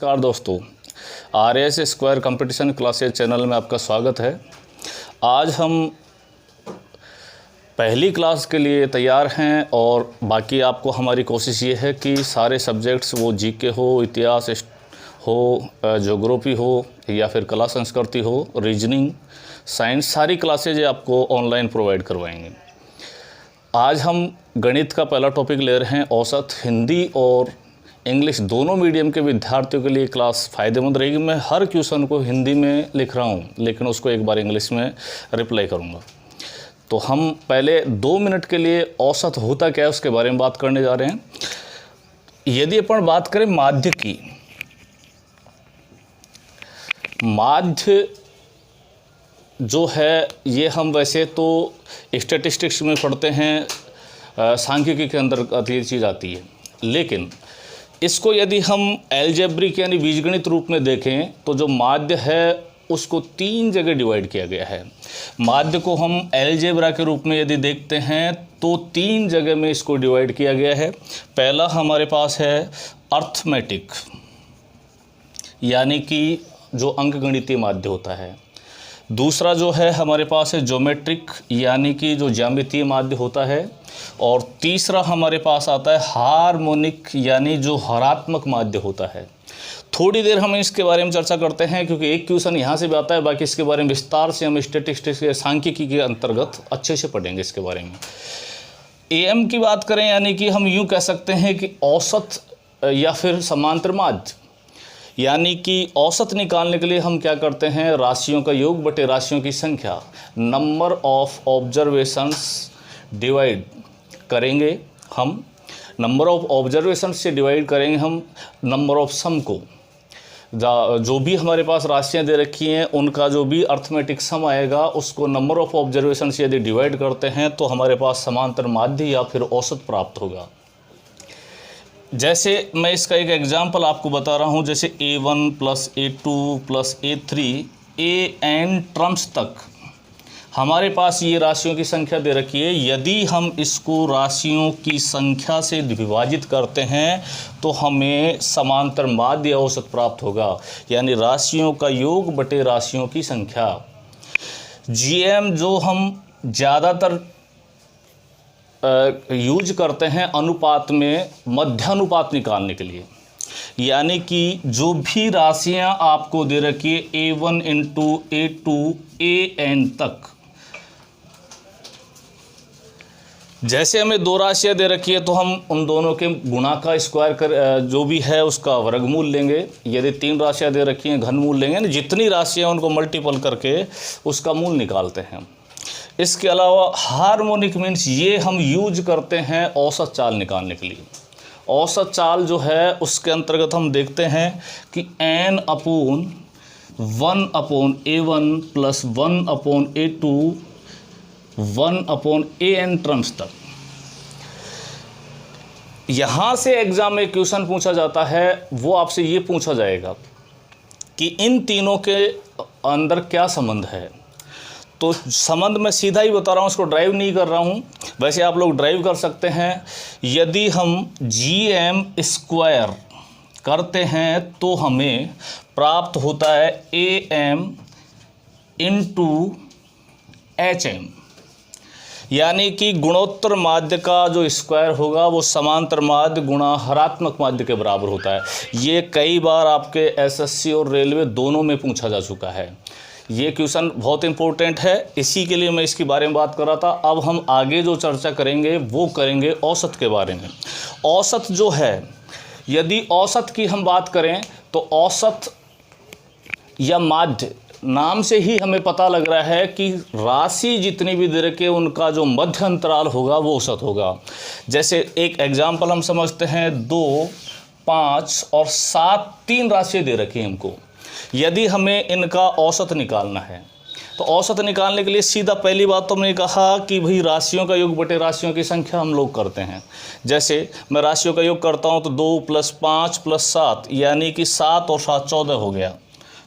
नमस्कार दोस्तों, RS square competition classes channel में आपका स्वागत है। आज हम पहली क्लास के लिए तैयार हैं और बाकी आपको हमारी कोशिश ये है कि सारे सब्जेक्ट्स वो जीके हो, इतिहास हो, ज्योग्राफी हो या फिर कला संस्कृति हो, रीजनिंग, साइंस, सारी क्लासेज आपको ऑनलाइन प्रोवाइड करवाएंगे। आज हम गणित का पहला टॉपिक ले रहे हैं। औसत हिंदी और इंग्लिश दोनों मीडियम के विद्यार्थियों के लिए क्लास फ़ायदेमंद रहेगी। मैं हर क्वेश्चन को हिंदी में लिख रहा हूँ, लेकिन उसको एक बार इंग्लिश में रिप्लाई करूँगा। तो हम पहले 2 मिनट के लिए औसत होता क्या है उसके बारे में बात करने जा रहे हैं। यदि अपन बात करें माध्य की, माध्य जो है ये हम वैसे तो स्टैटिस्टिक्स में पढ़ते हैं, सांख्यिकी के अंदर ये चीज़ आती है, लेकिन इसको यदि हम एल्जेब्रिक यानी बीजगणित रूप में देखें तो जो माध्य है उसको 3 जगह डिवाइड किया गया है। माध्य को हम एल्जेब्रा के रूप में यदि देखते हैं तो 3 जगह में इसको डिवाइड किया गया है। पहला हमारे पास है अर्थमेटिक, यानी कि जो अंकगणितीय माध्य होता है। दूसरा जो है हमारे पास है ज्योमेट्रिक, यानी कि जो ज्यामितीय माध्य होता है। और तीसरा हमारे पास आता है हार्मोनिक, यानी जो हरात्मक माध्य होता है। थोड़ी देर हम इसके बारे में चर्चा करते हैं क्योंकि एक क्वेश्चन यहाँ से भी आता है, बाकी इसके बारे में विस्तार से हम स्टैटिस्टिक्स या सांख्यिकी के अंतर्गत अच्छे से पढ़ेंगे इसके बारे में। AM की बात करें, यानी कि हम यूँ कह सकते हैं कि औसत या फिर समांतर माध्य, यानी कि औसत निकालने के लिए हम क्या करते हैं, राशियों का योग बटे राशियों की संख्या, नंबर ऑफ ऑब्जर्वेशंस डिवाइड करेंगे हम, नंबर ऑफ ऑब्जर्वेशन से डिवाइड करेंगे हम नंबर ऑफ सम को। जो भी हमारे पास राशियां दे रखी हैं उनका जो भी अर्थमेटिक सम आएगा उसको नंबर ऑफ ऑब्जर्वेशन से यदि डिवाइड करते हैं तो हमारे पास समांतर माध्य या फिर औसत प्राप्त होगा। जैसे मैं इसका एक एग्जाम्पल आपको बता रहा हूँ, जैसे A1 + A2 + A3 AN terms तक हमारे पास ये राशियों की संख्या दे रखी है। यदि हम इसको राशियों की संख्या से विभाजित करते हैं तो हमें समांतर माध्य या औसत प्राप्त होगा, यानी राशियों का योग बटे राशियों की संख्या। GM जो हम ज़्यादातर यूज करते हैं अनुपात में, मध्यानुपात निकालने के लिए, यानी कि जो भी राशियां आपको दे रखी है A1 × A2 AN तक, जैसे हमें 2 राशियां दे रखी है तो हम उन दोनों के गुणा का स्क्वायर कर जो भी है उसका वर्गमूल लेंगे। यदि 3 राशियां दे रखी हैं घनमूल लेंगे, यानी जितनी राशियां उनको मल्टीपल करके उसका मूल निकालते हैं। इसके अलावा हार्मोनिक मीन्स ये हम यूज करते हैं औसत चाल निकालने के लिए। औसत चाल जो है उसके अंतर्गत हम देखते हैं कि n/1/A1 + 1/A2 1/AN टर्म्स तक। यहाँ से एग्जाम में क्वेश्चन पूछा जाता है, वो आपसे ये पूछा जाएगा कि इन तीनों के अंदर क्या संबंध है। तो संबंध मैं सीधा ही बता रहा हूँ, उसको ड्राइव नहीं कर रहा हूँ, वैसे आप लोग ड्राइव कर सकते हैं। यदि हम GM स्क्वायर करते हैं तो हमें प्राप्त होता है AM × HM, यानी कि गुणोत्तर माध्य का जो स्क्वायर होगा वो समांतर माध्य गुणा हरात्मक माध्य के बराबर होता है। ये कई बार आपके SSC और रेलवे दोनों में पूछा जा चुका है। ये क्वेश्चन बहुत इंपॉर्टेंट है, इसी के लिए मैं इसके बारे में बात कर रहा था। अब हम आगे जो चर्चा करेंगे वो करेंगे औसत के बारे में। औसत जो है, यदि औसत की हम बात करें तो औसत या माध्य, नाम से ही हमें पता लग रहा है कि राशि जितनी भी दे रखे उनका जो मध्य अंतराल होगा वो औसत होगा। जैसे एक एग्जाम्पल हम समझते हैं, 2, 5 और 7 3 राशियाँ दे रखी हैं हमको। यदि हमें इनका औसत निकालना है तो औसत निकालने के लिए सीधा पहली बात तो मैंने कहा कि भाई राशियों का योग बटे राशियों की संख्या हम लोग करते हैं। जैसे मैं राशियों का योग करता हूं तो 2 + 5 + 7, यानी कि 7 और 7 14 हो गया।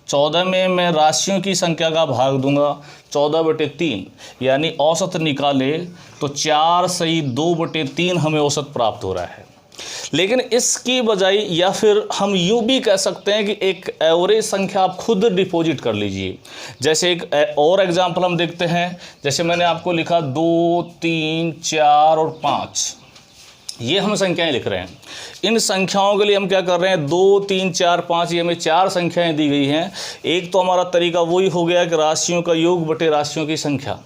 14 में मैं राशियों की संख्या का भाग दूंगा, 14/3, यानी औसत निकाले तो 4 सही 2/3 हमें औसत प्राप्त हो रहा है। लेकिन इसकी बजाय या फिर हम यूँ भी कह सकते हैं कि एक एवरेज संख्या आप खुद डिपॉजिट कर लीजिए। जैसे एक और एग्जांपल हम देखते हैं, जैसे मैंने आपको लिखा 2, 3, 4 और 5, ये हम संख्याएं लिख रहे हैं। इन संख्याओं के लिए हम क्या कर रहे हैं, 2, 3, 4, 5, ये हमें 4 संख्याएं दी गई हैं। एक तो हमारा तरीका वही हो गया कि राशियों का योग बटे राशियों की संख्या।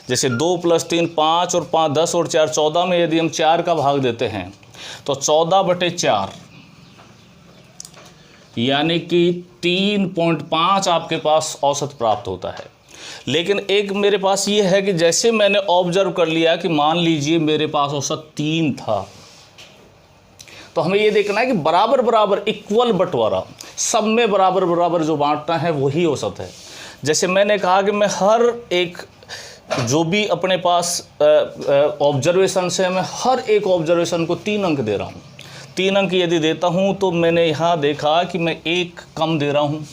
जैसे 2 + 3 5 और 5 10 और 4 14 में यदि हम 4 का भाग देते हैं तो 14/4 यानी कि 3.5 आपके पास औसत प्राप्त होता है। लेकिन एक मेरे पास ये है कि जैसे मैंने ऑब्जर्व कर लिया कि मान लीजिए मेरे पास औसत 3 था, तो हमें ये देखना है कि बराबर बराबर इक्वल बंटवारा, सब में बराबर बराबर जो बांटना है वही औसत है। जैसे मैंने कहा कि मैं हर एक जो भी अपने पास ऑब्जर्वेशन है, मैं हर एक ऑब्जर्वेशन को 3 अंक दे रहा हूँ। 3 अंक यदि देता हूँ तो मैंने यहाँ देखा कि मैं 1 कम दे रहा हूँ,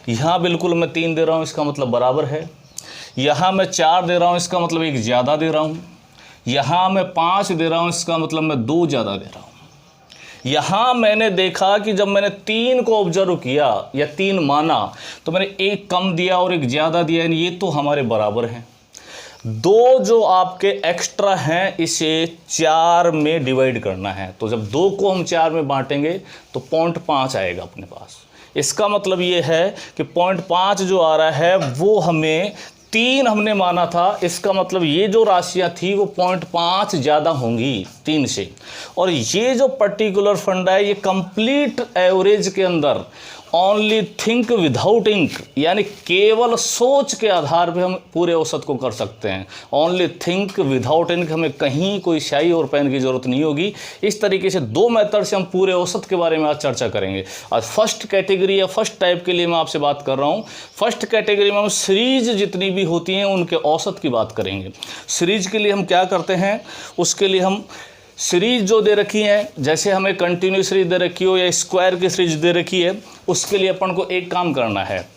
यहाँ बिल्कुल मैं 3 दे रहा हूँ, इसका मतलब बराबर है। यहाँ मैं 4 दे रहा हूँ, इसका मतलब 1 ज़्यादा दे रहा हूँ। यहाँ मैं 5 दे रहा हूँ, इसका मतलब मैं 2 ज़्यादा दे रहा हूँ। यहाँ मैंने देखा कि जब मैंने 3 को ऑब्जर्व किया या 3 माना तो मैंने 1 कम दिया और 1 ज़्यादा दिया, यानी ये तो हमारे बराबर हैं। 2 जो आपके एक्स्ट्रा हैं इसे 4 में डिवाइड करना है, तो जब 2 को हम 4 में बांटेंगे तो 0.5 आएगा अपने पास। इसका मतलब ये है कि 0.5 जो आ रहा है वो हमें 3 हमने माना था, इसका मतलब ये जो राशियाँ थी वो 0.5 ज़्यादा होंगी 3 से। और ये जो पर्टिकुलर फंडा है ये कंप्लीट एवरेज के अंदर ओनली थिंक विदाउट इंक, यानी केवल सोच के आधार पे हम पूरे औसत को कर सकते हैं। ओनली थिंक विदाउट इंक, हमें कहीं कोई स्याही और पेन की ज़रूरत नहीं होगी। इस तरीके से 2 मेथड से हम पूरे औसत के बारे में आज चर्चा करेंगे। आज फर्स्ट कैटेगरी या फर्स्ट टाइप के लिए मैं आपसे बात कर रहा हूँ। फर्स्ट कैटेगरी में हम सीरीज जितनी भी होती हैं उनके औसत की बात करेंगे। सीरीज के लिए हम क्या करते हैं, उसके लिए हम सीरीज जो दे रखी है, जैसे हमें कंटिन्यू सीरीज दे रखी हो या स्क्वायर की सीरीज दे रखी है, उसके लिए अपन को एक काम करना है।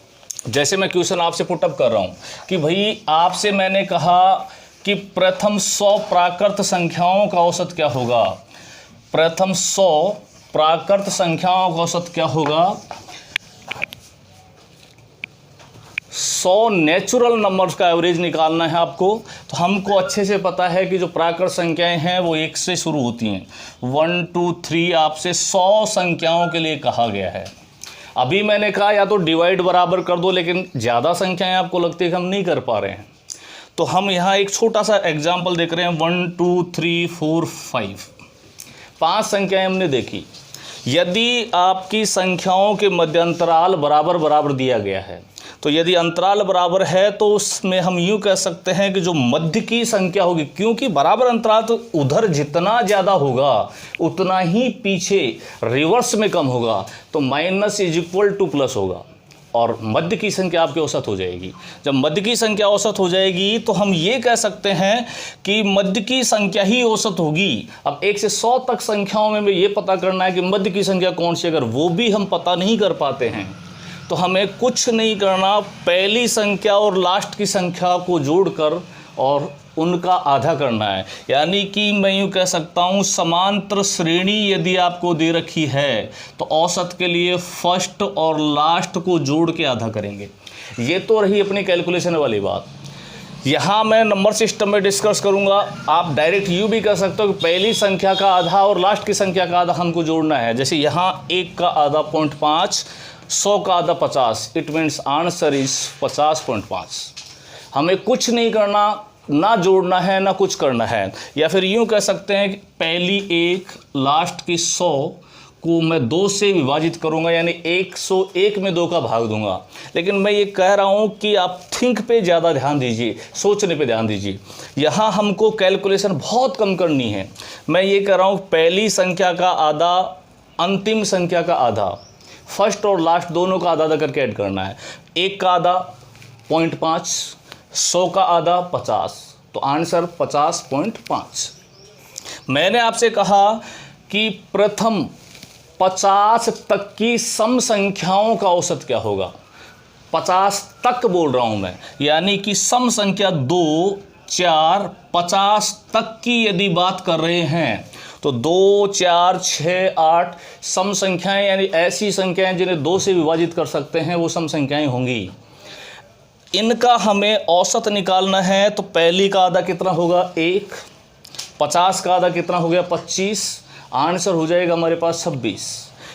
जैसे मैं क्वेश्चन आपसे पुटअप कर रहा हूँ कि भाई आपसे मैंने कहा कि प्रथम 100 प्राकृत संख्याओं का औसत क्या होगा। प्रथम 100 प्राकृत संख्याओं का औसत क्या होगा। 100 नेचुरल नंबर्स का एवरेज निकालना है आपको। तो हमको अच्छे से पता है कि जो प्राकृत संख्याएं हैं वो 1 से शुरू होती हैं। 1 2 3 आपसे 100 संख्याओं के लिए कहा गया है। अभी मैंने कहा या तो डिवाइड बराबर कर दो, लेकिन ज़्यादा संख्याएं आपको लगती है कि हम नहीं कर पा रहे हैं, तो हम यहाँ एक छोटा सा एग्जाम्पल देख रहे हैं। 1 2 3 4 5 5 संख्याएँ हमने देखी। यदि आपकी संख्याओं के मध्य अंतराल बराबर बराबर दिया गया है, तो यदि अंतराल बराबर है तो उसमें हम यूँ कह सकते हैं कि जो मध्य की संख्या होगी, क्योंकि बराबर अंतराल तो उधर जितना ज़्यादा होगा उतना ही पीछे रिवर्स में कम होगा, तो -= होगा और मध्य की संख्या आपकी औसत हो जाएगी। जब मध्य की संख्या औसत हो जाएगी तो हम ये कह सकते हैं कि मध्य की संख्या ही औसत होगी। अब 1 से 100 तक संख्याओं में ये पता करना है कि मध्य की संख्या कौन सी। अगर वो भी हम पता नहीं कर पाते हैं तो हमें कुछ नहीं करना, पहली संख्या और लास्ट की संख्या को जोड़कर और उनका आधा करना है। यानी कि मैं यूँ कह सकता हूँ समांतर श्रेणी यदि आपको दे रखी है तो औसत के लिए फर्स्ट और लास्ट को जोड़ के आधा करेंगे। ये तो रही अपनी कैलकुलेशन वाली बात। यहाँ मैं नंबर सिस्टम में डिस्कस करूँगा। आप डायरेक्ट यूँ भी कह सकते हो कि पहली संख्या का आधा और लास्ट की संख्या का आधा हमको जोड़ना है। जैसे यहाँ 1 का आधा 0.5, 100 का आधा 50, इट मीन्स आंसर इज 50.5। हमें कुछ नहीं करना, ना जोड़ना है ना कुछ करना है। या फिर यूँ कह सकते हैं कि पहली 1 लास्ट की 100 को मैं 2 से विभाजित करूँगा, यानी 101 में 2 का भाग दूंगा। लेकिन मैं ये कह रहा हूँ कि आप थिंक पे ज़्यादा ध्यान दीजिए, सोचने पे ध्यान दीजिए। यहाँ हमको कैलकुलेशन बहुत कम करनी है। मैं ये कह रहा हूँ पहली संख्या का आधा, अंतिम संख्या का आधा, फर्स्ट और लास्ट दोनों का आधा आधा करके ऐड करना है। 1 का आधा 0.5, 100 का आधा 50, तो आंसर 50.5। मैंने आपसे कहा कि प्रथम 50 तक की सम संख्याओं का औसत क्या होगा। 50 तक बोल रहा हूं मैं, यानी कि सम संख्या 2 4 50 तक की यदि बात कर रहे हैं तो 2, 4, 6, 8 सम संख्याएं यानी ऐसी संख्याएं जिन्हें 2 से विभाजित कर सकते हैं वो सम संख्याएं होंगी। इनका हमें औसत निकालना है तो पहली का आधा कितना होगा 1, 50 का आधा कितना हो गया 25, आंसर हो जाएगा हमारे पास 26,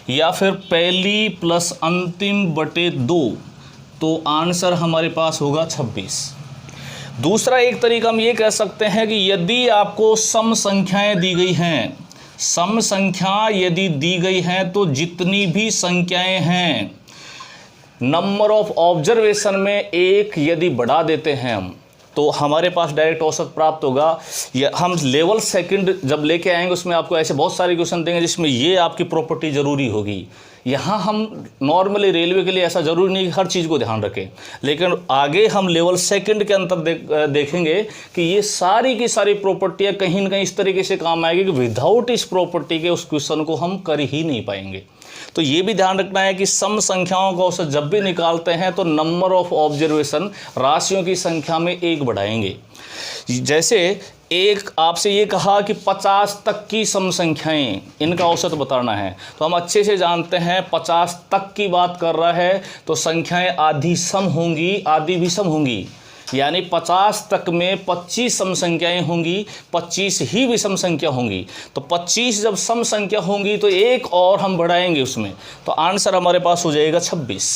या फिर पहली प्लस अंतिम बटे 2 तो आंसर हमारे पास होगा 26। दूसरा एक तरीका हम ये कह सकते हैं कि यदि आपको सम संख्याएं दी गई हैं, सम संख्या यदि दी गई हैं तो जितनी भी संख्याएं हैं नंबर ऑफ ऑब्जर्वेशन में एक यदि बढ़ा देते हैं हम तो हमारे पास डायरेक्ट औसत प्राप्त होगा। या हम लेवल सेकंड जब लेके आएंगे उसमें आपको ऐसे बहुत सारे क्वेश्चन देंगे जिसमें ये आपकी प्रॉपर्टी ज़रूरी होगी। यहाँ हम नॉर्मली रेलवे के लिए ऐसा ज़रूरी नहीं कि हर चीज़ को ध्यान रखें, लेकिन आगे हम लेवल सेकंड के अंतर देखेंगे कि ये सारी की सारी प्रॉपर्टियाँ कहीं ना कहीं इस तरीके से काम आएगी कि विदाउट इस प्रॉपर्टी के उस क्वेश्चन को हम कर ही नहीं पाएंगे। तो ये भी ध्यान रखना है कि सम संख्याओं का औसत जब भी निकालते हैं तो नंबर ऑफ ऑब्जर्वेशन राशियों की संख्या में एक बढ़ाएंगे। जैसे एक आपसे ये कहा कि 50 तक की सम संख्याएं इनका औसत बताना है, तो हम अच्छे से जानते हैं 50 तक की बात कर रहा है तो संख्याएं आधी सम होंगी आधी विषम होंगी, यानी 50 तक में 25 सम संख्याएं होंगी, 25 ही विषम संख्या होंगी। तो 25 जब सम संख्या होंगी तो एक और हम बढ़ाएंगे उसमें, तो आंसर हमारे पास हो जाएगा 26।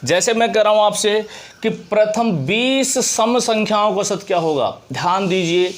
जैसे मैं कह रहा हूं आपसे कि प्रथम 20 सम संख्याओं का औसत क्या होगा, ध्यान दीजिए,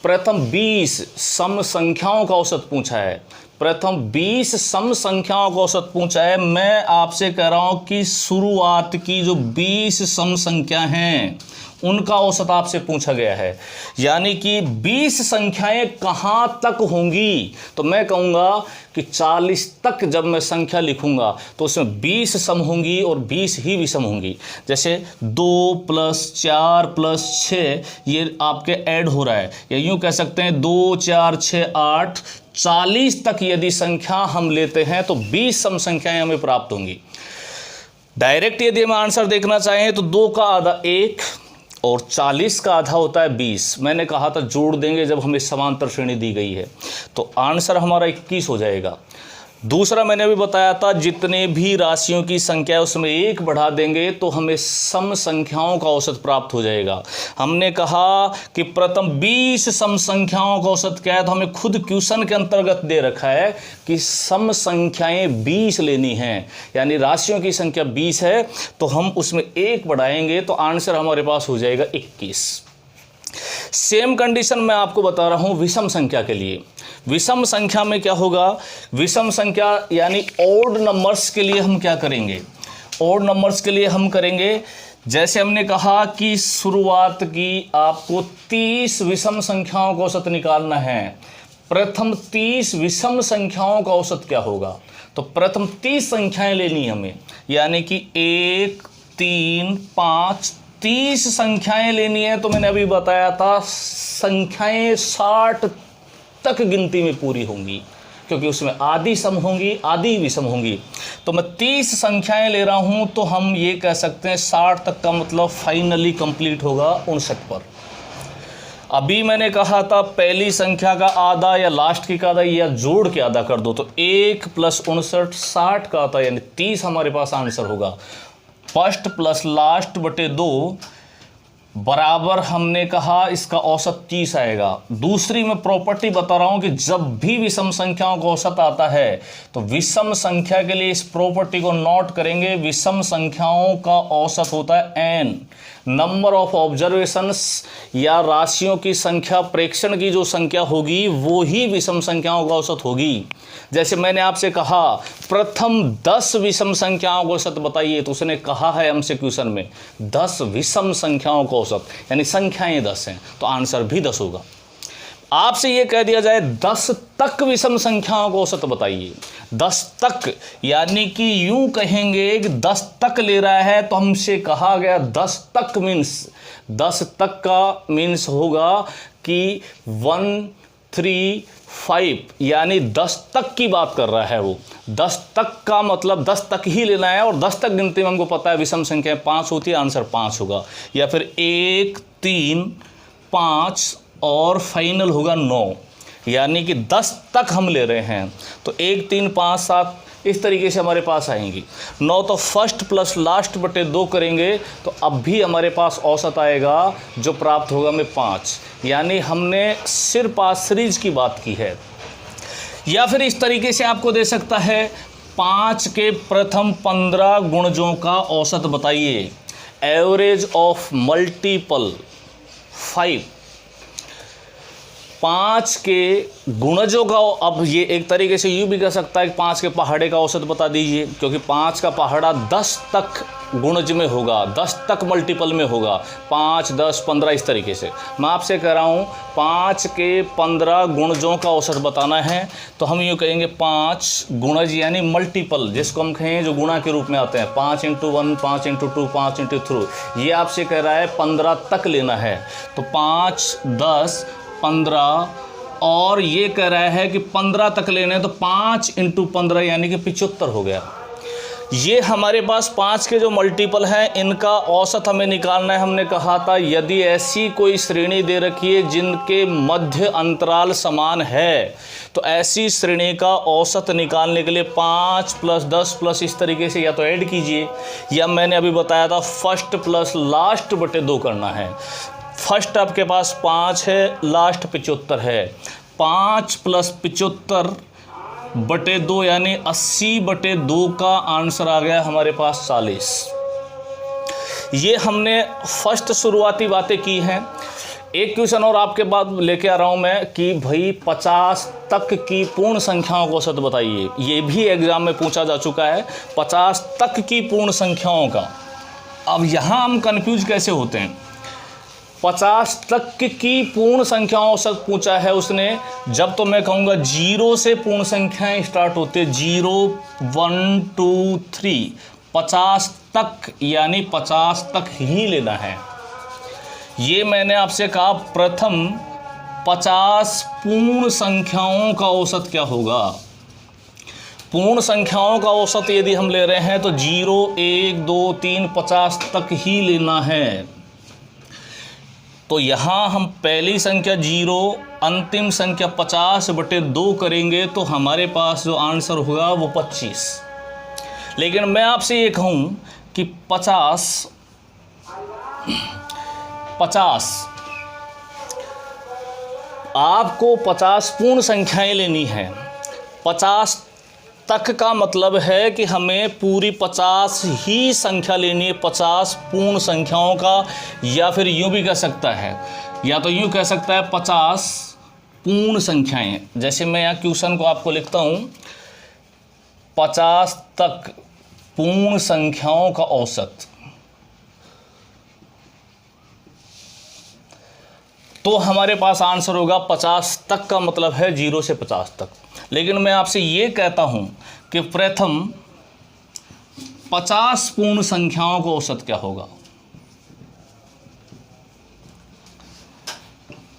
प्रथम 20 सम संख्याओं का औसत पूछा है, प्रथम 20 सम संख्याओं का औसत पूछा है। मैं आपसे कह रहा हूं कि शुरुआत की जो 20 सम संख्या हैं उनका औसत आपसे पूछा गया है, यानी कि 20 संख्याएं कहां तक होंगी, तो मैं कहूंगा कि 40 तक जब मैं संख्या लिखूंगा तो उसमें 20 सम होंगी और 20 ही विषम होंगी। जैसे 2 + 4 + 6 ये आपके ऐड हो रहा है, या यूं कह सकते हैं 2, 4, 6, 8 40 तक यदि संख्या हम लेते हैं तो 20 सम संख्याएं हमें प्राप्त होंगी। डायरेक्ट यदि हम आंसर देखना चाहें तो 2 का आधा 1 और 40 का आधा होता है 20। मैंने कहा था जोड़ देंगे जब हमें समांतर श्रेणी दी गई है, तो आंसर हमारा 21 हो जाएगा। दूसरा मैंने अभी बताया था जितने भी राशियों की संख्या है उसमें एक बढ़ा देंगे तो हमें सम संख्याओं का औसत प्राप्त हो जाएगा। हमने कहा कि प्रथम 20 सम संख्याओं का औसत क्या है, तो हमें खुद क्वेश्चन के अंतर्गत दे रखा है कि सम संख्याएं 20 लेनी हैं, यानी राशियों की संख्या 20 है तो हम उसमें एक बढ़ाएंगे तो आंसर हमारे पास हो जाएगा 21। सेम कंडीशन मैं आपको बता रहा हूं विषम संख्या के लिए। विषम संख्या में क्या होगा, विषम संख्या यानी ओड नंबर्स के लिए हम क्या करेंगे, ओड नंबर्स के लिए हम करेंगे जैसे हमने कहा कि शुरुआत की आपको 30 विषम संख्याओं का औसत निकालना है। प्रथम 30 विषम संख्याओं का औसत क्या होगा, तो प्रथम 30 संख्याएं लेनी है हमें, यानी कि 1, 3, 5 30 संख्याएं लेनी है। तो मैंने अभी बताया था संख्याएं 60 तक गिनती में पूरी होंगी, क्योंकि उसमें आधी सम होंगी आधी विषम होंगी। तो मैं 30 संख्याएं ले रहा हूं तो हम ये कह सकते हैं 60 तक का मतलब फाइनली कंप्लीट होगा 59 पर। अभी मैंने कहा था पहली संख्या का आधा या लास्ट की का आधा या जोड़ के आधा कर दो, तो 1 + 59 60 का आता है, यानी 30 हमारे पास आंसर होगा। फर्स्ट प्लस लास्ट बटे 2 बराबर हमने कहा इसका औसत 30 आएगा। दूसरी मैं प्रॉपर्टी बता रहा हूं कि जब भी विषम संख्याओं का औसत आता है तो विषम संख्या के लिए इस प्रॉपर्टी को नोट करेंगे। विषम संख्याओं का औसत होता है n, नंबर ऑफ ऑब्जर्वेशंस या राशियों की संख्या, प्रेक्षण की जो संख्या होगी वो ही विषम संख्याओं का औसत होगी। जैसे मैंने आपसे कहा प्रथम 10 विषम संख्याओं का औसत बताइए, तो उसने कहा है हमसे क्वेश्चन में 10 विषम संख्याओं का औसत, यानी संख्याएं 10 हैं तो आंसर भी 10 होगा। आपसे ये कह दिया जाए 10 तक विषम संख्याओं का औसत बताइए, 10 तक, यानी कि यूं कहेंगे कि 10 तक ले रहा है तो हमसे कहा गया 10 तक मीन्स 10 तक का मीन्स होगा कि 1, 3, 5, यानी 10 तक की बात कर रहा है वो। 10 तक का मतलब 10 तक ही लेना है, और 10 तक गिनती में हमको पता है विषम संख्या 5 होती है, आंसर 5 होगा। या फिर 1, 3, 5 और फाइनल होगा 9। यानी कि 10 तक हम ले रहे हैं तो 1 3 5 7 इस तरीके से हमारे पास आएंगी। 9 तो फर्स्ट प्लस लास्ट बटे 2 करेंगे तो अब भी हमारे पास औसत आएगा जो प्राप्त होगा हमें 5, यानी हमने सिर्फ आज सीरीज की बात की है। या फिर इस तरीके से आपको दे सकता है 5 के प्रथम 15 गुणजों का औसत बताइए, एवरेज ऑफ मल्टीपल 5। 5 के गुणजों का, अब ये एक तरीके से यूँ भी कह सकता है कि 5 के पहाड़े का औसत बता दीजिए, क्योंकि 5 का पहाड़ा 10 तक गुणज में होगा, 10 तक मल्टीपल में होगा, 5 10 15 इस तरीके से। मैं आपसे कह रहा हूँ 5 के 15 गुणजों का औसत बताना है तो हम यूँ कहेंगे 5 गुणज यानी मल्टीपल, जिसको हम कहें जो गुणा के रूप में आते हैं, 5 × 1 5 × 2 5 × 3। ये आपसे कह रहा है 15 तक लेना है तो 5 10 15, और ये कह रहा है कि 15 तक लेने तो 5 × 15 यानी कि 75 हो गया। ये हमारे पास 5 के जो मल्टीपल हैं इनका औसत हमें निकालना है। हमने कहा था यदि ऐसी कोई श्रेणी दे रखी है जिनके मध्य अंतराल समान है तो ऐसी श्रेणी का औसत निकालने के लिए 5 + 10 + इस तरीके से या तो ऐड कीजिए, या मैंने अभी बताया था फर्स्ट प्लस लास्ट बटे 2 करना है। फर्स्ट आपके पास 5 है, लास्ट 75 है, 5 + 75 बटे 2 यानी 80 बटे 2 का आंसर आ गया हमारे पास 40। ये हमने फर्स्ट शुरुआती बातें की हैं। एक क्वेश्चन और आपके बाद लेके आ रहा हूँ मैं कि भाई 50 तक की पूर्ण संख्याओं को औसत बताइए। ये भी एग्जाम में पूछा जा चुका है, 50 तक की पूर्ण संख्याओं का। अब यहाँ हम कंफ्यूज कैसे होते हैं, 50 तक की पूर्ण संख्याओं औसत पूछा है उसने, जब तो मैं कहूँगा 0 से पूर्ण संख्याएं स्टार्ट होते हैं, 0 1 2 3, 50 तक यानी 50 तक ही लेना है। ये मैंने आपसे कहा प्रथम 50 पूर्ण संख्याओं का औसत क्या होगा। पूर्ण संख्याओं का औसत यदि हम ले रहे हैं तो 0 1 2 3 50 तक ही लेना है। तो यहाँ हम पहली संख्या 0, अंतिम संख्या 50 बटे 2 करेंगे तो हमारे पास जो आंसर होगा वो 25। लेकिन मैं आपसे ये कहूँ कि 50 आपको 50 पूर्ण संख्याएं लेनी हैं। 50 तक का मतलब है कि हमें पूरी 50 ही संख्या लेनी है, 50 पूर्ण संख्याओं का। या फिर यूँ भी कह सकता है, या तो यूँ कह सकता है 50 पूर्ण संख्याएं। जैसे मैं यहाँ क्वेश्चन को आपको लिखता हूँ, 50 तक पूर्ण संख्याओं का औसत, तो हमारे पास आंसर होगा 50 तक का मतलब है 0 से 50 तक। लेकिन मैं आपसे ये कहता हूं कि प्रथम 50 पूर्ण संख्याओं का औसत क्या होगा।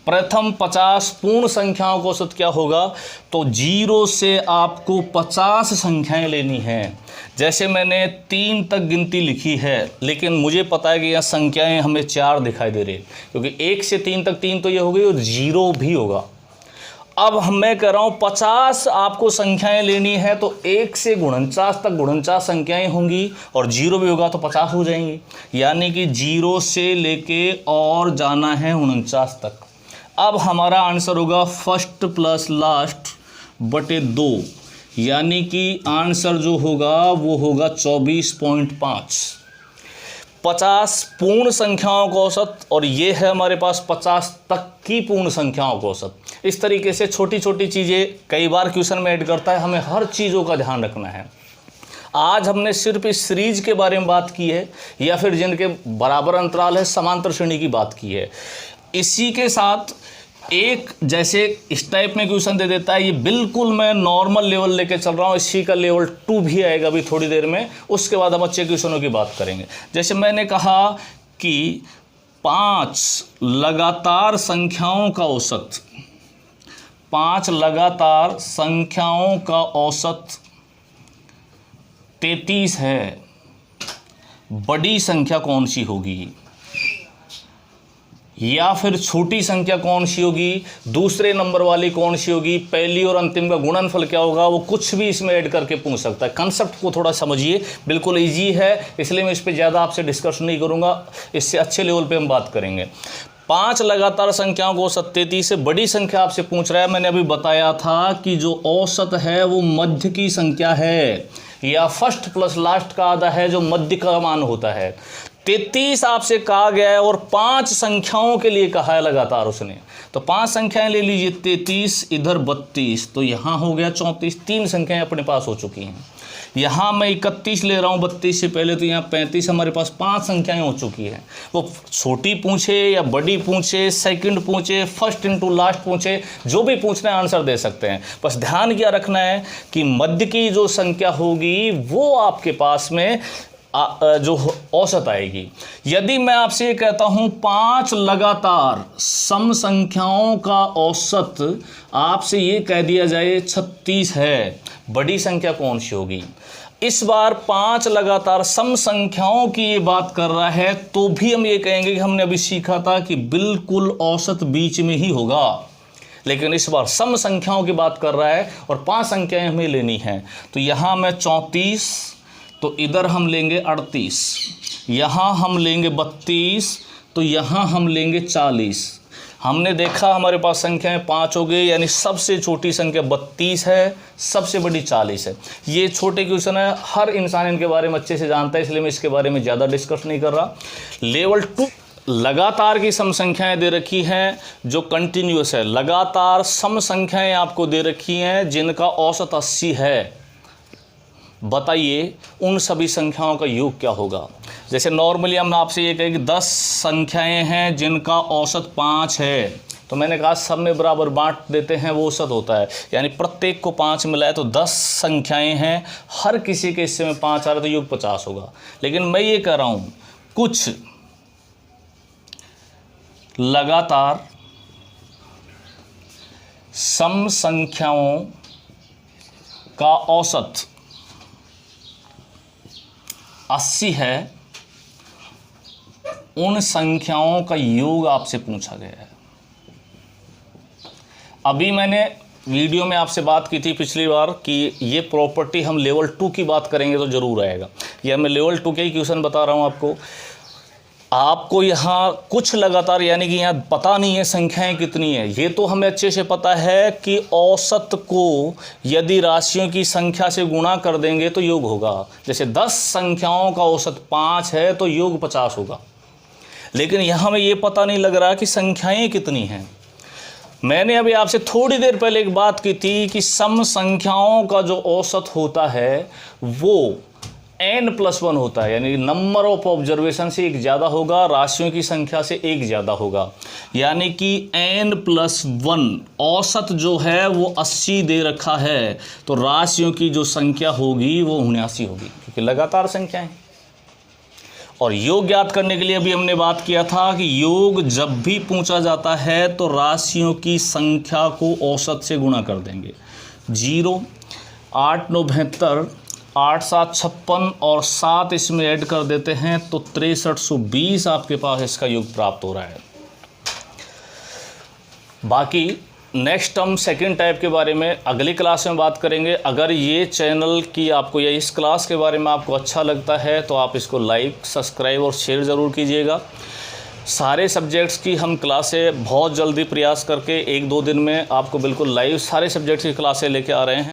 प्रथम 50 पूर्ण संख्याओं का औसत क्या होगा, तो 0 से आपको 50 संख्याएं लेनी हैं। जैसे मैंने 3 तक गिनती लिखी है, लेकिन मुझे पता है कि यहाँ संख्याएं हमें 4 दिखाई दे रही, क्योंकि 1 से 3 तक 3 तो ये हो गई और 0 भी होगा। अब मैं कह रहा हूँ 50 आपको संख्याएं लेनी है तो 1 से 49 तक 49 संख्याएं होंगी और 0 भी होगा तो 50 हो जाएंगी, यानी कि 0 से लेके और जाना है 49 तक। अब हमारा आंसर होगा फर्स्ट प्लस लास्ट बटे 2, यानी कि आंसर जो होगा वो होगा 24.5। 50 पूर्ण संख्याओं का औसत, और ये है हमारे पास 50 तक की पूर्ण संख्याओं का औसत। इस तरीके से छोटी छोटी चीज़ें कई बार क्वेश्चन में ऐड करता है, हमें हर चीज़ों का ध्यान रखना है। आज हमने सिर्फ इस सीरीज के बारे में बात की है, या फिर जिनके बराबर अंतराल है समांतर श्रेणी की बात की है। इसी के साथ एक जैसे इस टाइप में क्वेश्चन दे देता है, ये बिल्कुल मैं नॉर्मल लेवल लेके चल रहा हूँ, इसी का लेवल 2 भी आएगा अभी थोड़ी देर में, उसके बाद हम अच्छे क्वेश्चनों की बात करेंगे। जैसे मैंने कहा कि 5 लगातार संख्याओं का औसत, 5 लगातार संख्याओं का औसत 33 है। बड़ी संख्या कौन सी होगी? या फिर छोटी संख्या कौन सी होगी, दूसरे नंबर वाली कौन सी होगी, पहली और अंतिम का गुणनफल क्या होगा, वो कुछ भी इसमें ऐड करके पूछ सकता है। कंसेप्ट को थोड़ा समझिए, बिल्कुल इजी है, इसलिए मैं इस पर ज़्यादा आपसे डिस्कस नहीं करूँगा, इससे अच्छे लेवल पे हम बात करेंगे। 5 लगातार संख्याओं को औसत 33 से बड़ी संख्या आपसे पूछ रहा है। मैंने अभी बताया था कि जो औसत है वो मध्य की संख्या है, या फर्स्ट प्लस लास्ट का आधा है जो मध्य का मान होता है। 33 आपसे कहा गया है और 5 संख्याओं के लिए कहा है लगातार उसने, तो 5 संख्याएं ले लीजिए, 33 इधर 32, तो यहाँ हो गया 34, 3 संख्याएं अपने पास हो चुकी हैं। यहाँ मैं 31 ले रहा हूँ 32 से पहले, तो यहाँ 35, हमारे पास 5 संख्याएं हो चुकी हैं। वो छोटी पूछे या बड़ी पूछे, सेकंड पूछे, फर्स्ट इनटू लास्ट पूछे, जो भी पूछना है आंसर दे सकते हैं। बस ध्यान क्या रखना है कि मध्य की जो संख्या होगी वो आपके पास में जो औसत आएगी। यदि मैं आपसे ये कहता हूँ 5 लगातार सम संख्याओं का औसत आपसे ये कह दिया जाए 36 है, बड़ी संख्या कौन सी होगी? इस बार 5 लगातार सम संख्याओं की ये बात कर रहा है, तो भी हम ये कहेंगे कि हमने अभी सीखा था कि बिल्कुल औसत बीच में ही होगा, लेकिन इस बार सम संख्याओं की बात कर रहा है और 5 संख्याएं हमें लेनी हैं। तो यहाँ मैं 34, तो इधर हम लेंगे 38, यहाँ हम लेंगे 32, तो यहाँ हम लेंगे 40। हमने देखा हमारे पास संख्याएं 5 हो गई, यानी सबसे छोटी संख्या 32 है, सबसे बड़ी 40 है। ये छोटे क्वेश्चन है, हर इंसान इनके बारे में अच्छे से जानता है, इसलिए मैं इसके बारे में ज़्यादा डिस्कस नहीं कर रहा। लेवल 2 लगातार की सम संख्याएं दे रखी हैं जो कंटिन्यूस है। लगातार सम संख्याएं आपको दे रखी हैं जिनका औसत 80 है। बताइए उन सभी संख्याओं का योग क्या होगा। जैसे नॉर्मली हम आपसे ये कहें कि 10 संख्याएं हैं जिनका औसत 5 है, तो मैंने कहा सब में बराबर बांट देते हैं, वो औसत होता है, यानी प्रत्येक को 5 मिला है, तो 10 संख्याएं हैं, हर किसी के हिस्से में 5 आ रहा है, तो योग 50 होगा। लेकिन मैं ये कह रहा हूँ कुछ लगातार सम संख्याओं का औसत 80 है, उन संख्याओं का योग आपसे पूछा गया है। अभी मैंने वीडियो में आपसे बात की थी पिछली बार कि ये प्रॉपर्टी हम लेवल 2 की बात करेंगे तो ज़रूर आएगा। यह मैं लेवल 2 के ही क्वेश्चन बता रहा हूँ आपको यहाँ कुछ लगातार, यानी कि यहाँ पता नहीं है संख्याएं कितनी है, ये तो हमें अच्छे से पता है कि औसत को यदि राशियों की संख्या से गुणा कर देंगे तो योग होगा। जैसे 10 संख्याओं का औसत 5 है तो योग 50 होगा, लेकिन यहाँ हमें ये पता नहीं लग रहा कि संख्याएं कितनी हैं। मैंने अभी आपसे थोड़ी देर पहले एक बात की थी कि सम संख्याओं का जो औसत होता है वो n+1 होता है, यानी नंबर ऑफ ऑब्जर्वेशन से 1 ज़्यादा होगा, राशियों की संख्या से 1 ज़्यादा होगा, यानी कि n+1 औसत जो है वो 80 दे रखा है, तो राशियों की जो संख्या होगी वो 79 होगी, क्योंकि लगातार संख्याएं। और योग ज्ञात करने के लिए अभी हमने बात किया था कि योग जब भी पूछा जाता है तो राशियों की संख्या को औसत से गुणा कर देंगे। 0, 8, 9, 72, 8, 7, 56 और 7 इसमें ऐड कर देते हैं तो 6320 आपके पास इसका योग प्राप्त हो रहा है। बाकी नेक्स्ट हम सेकंड टाइप के बारे में अगली क्लास में बात करेंगे। अगर ये चैनल की आपको या इस क्लास के बारे में आपको अच्छा लगता है तो आप इसको लाइक, सब्सक्राइब और शेयर ज़रूर कीजिएगा। सारे सब्जेक्ट्स की हम क्लासें बहुत जल्दी प्रयास करके 1-2 दिन में आपको बिल्कुल लाइव सारे सब्जेक्ट्स की क्लासें लेके आ रहे हैं।